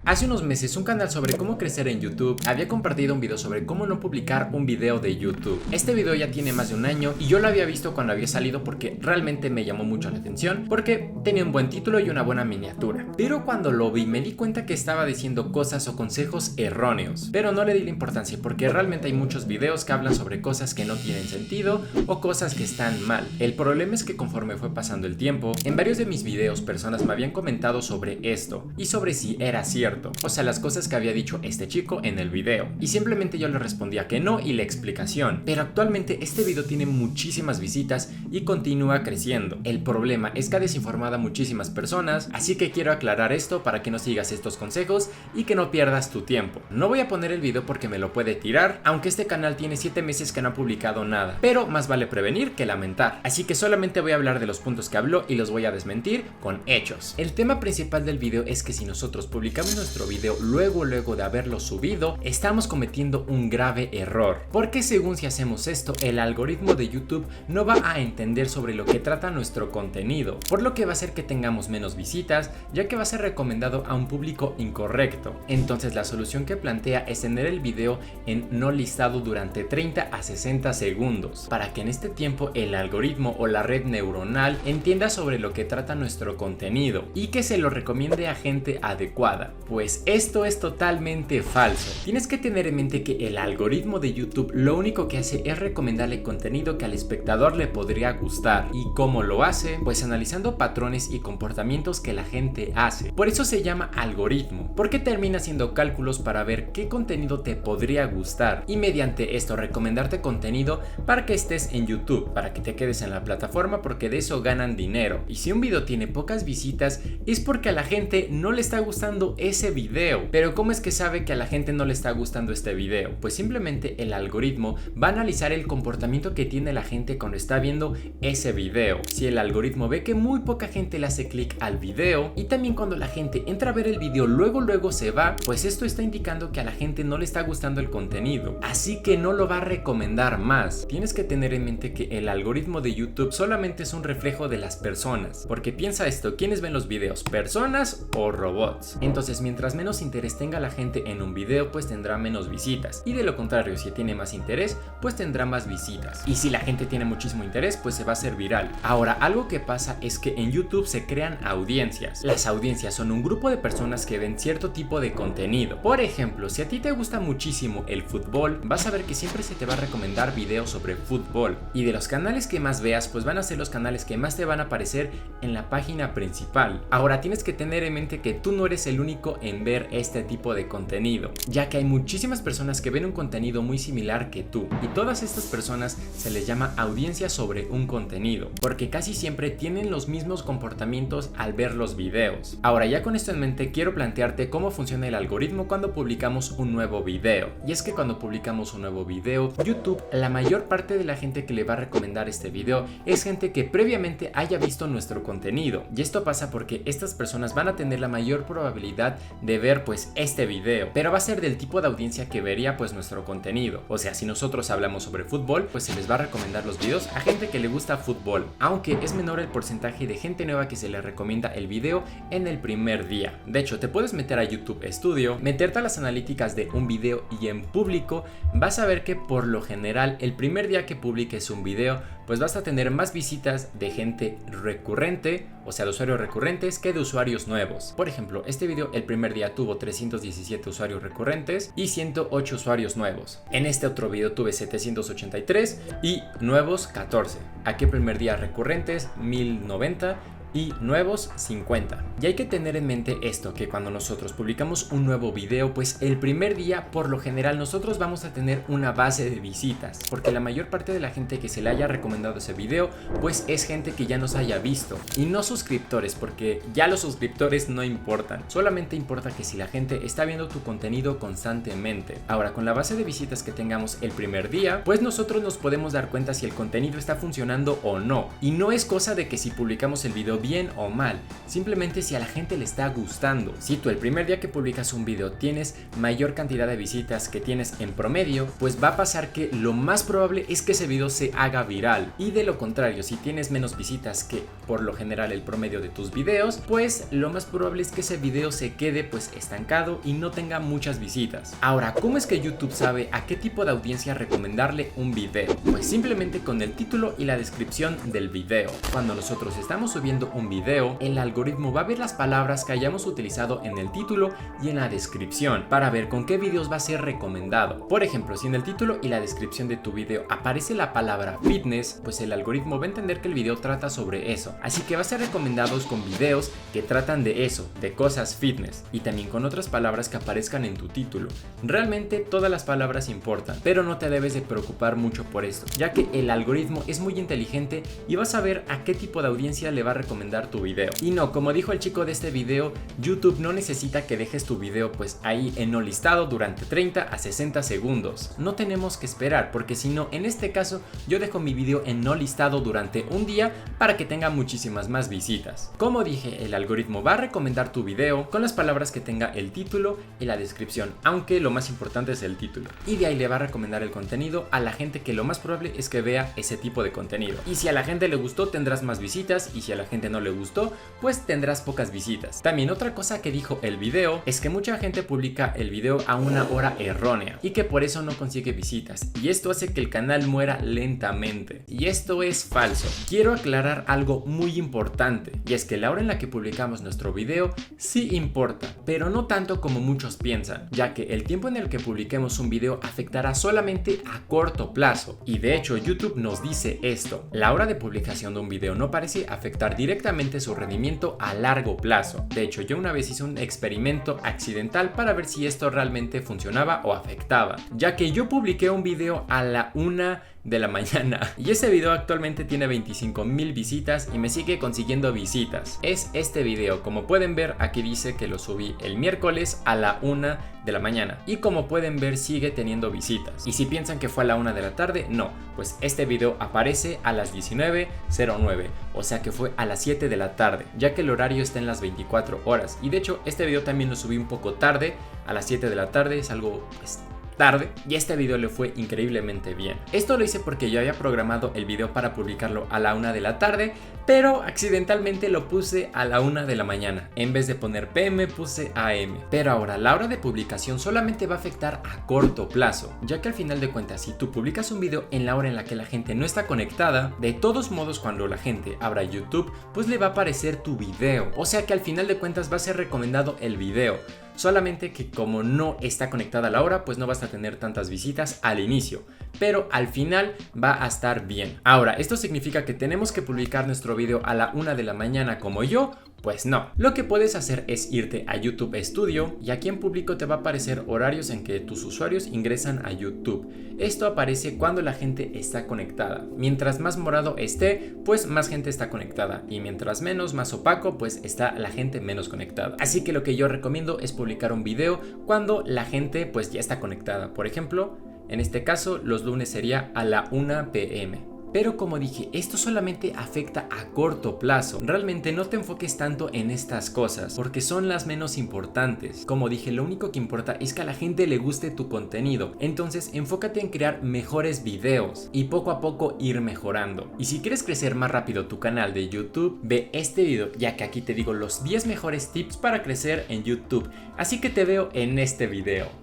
Hace unos meses un canal sobre cómo crecer en YouTube había compartido un video sobre cómo no publicar un video de YouTube. Este video ya tiene más de un año y yo lo había visto cuando había salido porque realmente me llamó mucho la atención porque tenía un buen título y una buena miniatura. Pero cuando lo vi me di cuenta que estaba diciendo cosas o consejos erróneos, pero no le di la importancia porque realmente hay muchos videos que hablan sobre cosas que no tienen sentido o cosas que están mal. El problema es que conforme fue pasando el tiempo, en varios de mis videos personas me habían comentado sobre esto y sobre si era cierto. O sea, las cosas que había dicho este chico en el video. Y simplemente yo le respondía que no y la explicación. Pero actualmente este video tiene muchísimas visitas y continúa creciendo. El problema es que ha desinformado a muchísimas personas, así que quiero aclarar esto para que no sigas estos consejos y que no pierdas tu tiempo. No voy a poner el video porque me lo puede tirar, aunque este canal tiene 7 meses que no ha publicado nada. Pero más vale prevenir que lamentar. Así que solamente voy a hablar de los puntos que habló y los voy a desmentir con hechos. El tema principal del video es que si nosotros publicamos nuestro video luego de haberlo subido, estamos cometiendo un grave error, porque según si hacemos esto, el algoritmo de YouTube no va a entender sobre lo que trata nuestro contenido, por lo que va a hacer que tengamos menos visitas, ya que va a ser recomendado a un público incorrecto. Entonces la solución que plantea es tener el video en no listado durante 30 a 60 segundos, para que en este tiempo el algoritmo o la red neuronal entienda sobre lo que trata nuestro contenido y que se lo recomiende a gente adecuada. Pues esto es totalmente falso. Tienes que tener en mente que el algoritmo de YouTube lo único que hace es recomendarle contenido que al espectador le podría gustar. ¿Y cómo lo hace? Pues analizando patrones y comportamientos que la gente hace. Por eso se llama algoritmo, porque termina haciendo cálculos para ver qué contenido te podría gustar y mediante esto recomendarte contenido para que estés en YouTube, para que te quedes en la plataforma, porque de eso ganan dinero. Y si un video tiene pocas visitas es porque a la gente no le está gustando ese video. Pero ¿cómo es que sabe que a la gente no le está gustando este video? Pues simplemente el algoritmo va a analizar el comportamiento que tiene la gente cuando está viendo ese video. Si el algoritmo ve que muy poca gente le hace clic al video y también cuando la gente entra a ver el video luego se va, pues esto está indicando que a la gente no le está gustando el contenido, así que no lo va a recomendar más. Tienes que tener en mente que el algoritmo de YouTube solamente es un reflejo de las personas, porque piensa esto, ¿quiénes ven los videos? ¿Personas o robots? Entonces mientras menos interés tenga la gente en un video, pues tendrá menos visitas, y de lo contrario, si tiene más interés, pues tendrá más visitas, y si la gente tiene muchísimo interés, pues se va a hacer viral. Ahora, algo que pasa es que en YouTube se crean audiencias. Las audiencias son un grupo de personas que ven cierto tipo de contenido. Por ejemplo, si a ti te gusta muchísimo el fútbol, vas a ver que siempre se te va a recomendar videos sobre fútbol, y de los canales que más veas, pues van a ser los canales que más te van a aparecer en la página principal. Ahora, tienes que tener en mente que tú no eres el único en ver este tipo de contenido, ya que hay muchísimas personas que ven un contenido muy similar que tú, y todas estas personas se les llama audiencia sobre un contenido, porque casi siempre tienen los mismos comportamientos al ver los videos. Ahora, ya con esto en mente, quiero plantearte cómo funciona el algoritmo cuando publicamos un nuevo video. Y es que cuando publicamos un nuevo video, YouTube, la mayor parte de la gente que le va a recomendar este video es gente que previamente haya visto nuestro contenido, y esto pasa porque estas personas van a tener la mayor probabilidad de ver pues este video, pero va a ser del tipo de audiencia que vería pues nuestro contenido. O sea, si nosotros hablamos sobre fútbol, pues se les va a recomendar los videos a gente que le gusta fútbol, aunque es menor el porcentaje de gente nueva que se le recomienda el video en el primer día. De hecho, te puedes meter a YouTube Studio, meterte a las analíticas de un video y en público vas a ver que por lo general el primer día que publiques un video, pues vas a tener más visitas de gente recurrente, o sea de usuarios recurrentes, que de usuarios nuevos. Por ejemplo, este video el primer día tuvo 317 usuarios recurrentes y 108 usuarios nuevos. En este otro video tuve 783 y nuevos 14. Aquí el primer día recurrentes 1090 y nuevos 50. Y hay que tener en mente esto, que cuando nosotros publicamos un nuevo video, pues el primer día por lo general nosotros vamos a tener una base de visitas, porque la mayor parte de la gente que se le haya recomendado ese video pues es gente que ya nos haya visto, y no suscriptores, porque ya los suscriptores no importan, solamente importa que si la gente está viendo tu contenido constantemente. Ahora, con la base de visitas que tengamos el primer día, pues nosotros nos podemos dar cuenta si el contenido está funcionando o no, y no es cosa de que si publicamos el video bien o mal, simplemente si a la gente le está gustando. Si tú el primer día que publicas un video tienes mayor cantidad de visitas que tienes en promedio, pues va a pasar que lo más probable es que ese video se haga viral. Y de lo contrario, si tienes menos visitas que por lo general el promedio de tus videos, pues lo más probable es que ese video se quede pues estancado y no tenga muchas visitas. Ahora, ¿cómo es que YouTube sabe a qué tipo de audiencia recomendarle un video? Pues simplemente con el título y la descripción del video. Cuando nosotros estamos subiendo un video, el algoritmo va a ver las palabras que hayamos utilizado en el título y en la descripción para ver con qué videos va a ser recomendado. Por ejemplo, si en el título y la descripción de tu video aparece la palabra fitness, pues el algoritmo va a entender que el video trata sobre eso. Así que va a ser recomendados con videos que tratan de eso, de cosas fitness, y también con otras palabras que aparezcan en tu título. Realmente todas las palabras importan, pero no te debes de preocupar mucho por esto, ya que el algoritmo es muy inteligente y va a saber a qué tipo de audiencia le va a recomendar tu video. Y no, como dijo el chico de este video, YouTube no necesita que dejes tu video pues ahí en no listado durante 30 a 60 segundos. No tenemos que esperar, porque si no, en este caso yo dejo mi video en no listado durante un día para que tenga muchísimas más visitas. Como dije, el algoritmo va a recomendar tu video con las palabras que tenga el título y la descripción, aunque lo más importante es el título. Y de ahí le va a recomendar el contenido a la gente que lo más probable es que vea ese tipo de contenido. Y si a la gente le gustó, tendrás más visitas, y si a la gente no le gustó, pues tendrás pocas visitas. También otra cosa que dijo el video es que mucha gente publica el video a una hora errónea y que por eso no consigue visitas, y esto hace que el canal muera lentamente. Y esto es falso. Quiero aclarar algo muy importante, y es que la hora en la que publicamos nuestro video sí importa, pero no tanto como muchos piensan, ya que el tiempo en el que publiquemos un video afectará solamente a corto plazo. Y de hecho YouTube nos dice esto: la hora de publicación de un video no parece afectar directamente su rendimiento a largo plazo. De hecho, yo una vez hice un experimento accidental para ver si esto realmente funcionaba o afectaba, ya que yo publiqué un video a la 1 de la mañana y ese video actualmente tiene 25,000 visitas y me sigue consiguiendo visitas. Es este video, como pueden ver aquí dice que lo subí el miércoles a la 1 de la mañana y como pueden ver sigue teniendo visitas. Y si piensan que fue a la 1 de la tarde, no, pues este video aparece a las 19:09, o sea que fue a las 7 de la tarde, ya que el horario está en las 24 horas. Y de hecho este video también lo subí un poco tarde, a las 7 de la tarde, es algo pues tarde, y este video le fue increíblemente bien. Esto lo hice porque yo había programado el video para publicarlo a la 1 de la tarde, pero accidentalmente lo puse a la 1 de la mañana. En vez de poner PM puse AM. Pero ahora la hora de publicación solamente va a afectar a corto plazo, ya que al final de cuentas si tú publicas un video en la hora en la que la gente no está conectada, de todos modos cuando la gente abra YouTube pues le va a aparecer tu video, o sea que al final de cuentas va a ser recomendado el video. Solamente que como no está conectada a la hora, pues no vas a tener tantas visitas al inicio, pero al final va a estar bien. Ahora, ¿esto significa que tenemos que publicar nuestro video a la 1 de la mañana como yo? Pues no. Lo que puedes hacer es irte a YouTube Studio y aquí en público te va a aparecer horarios en que tus usuarios ingresan a YouTube. Esto aparece cuando la gente está conectada. Mientras más morado esté, pues más gente está conectada, y mientras menos, más opaco, pues está la gente menos conectada. Así que lo que yo recomiendo es publicar un video cuando la gente pues ya está conectada. Por ejemplo, en este caso los lunes sería a la 1 PM. Pero como dije, esto solamente afecta a corto plazo. Realmente no te enfoques tanto en estas cosas, porque son las menos importantes. Como dije, lo único que importa es que a la gente le guste tu contenido. Entonces enfócate en crear mejores videos y poco a poco ir mejorando. Y si quieres crecer más rápido tu canal de YouTube, ve este video, ya que aquí te digo los 10 mejores tips para crecer en YouTube. Así que te veo en este video.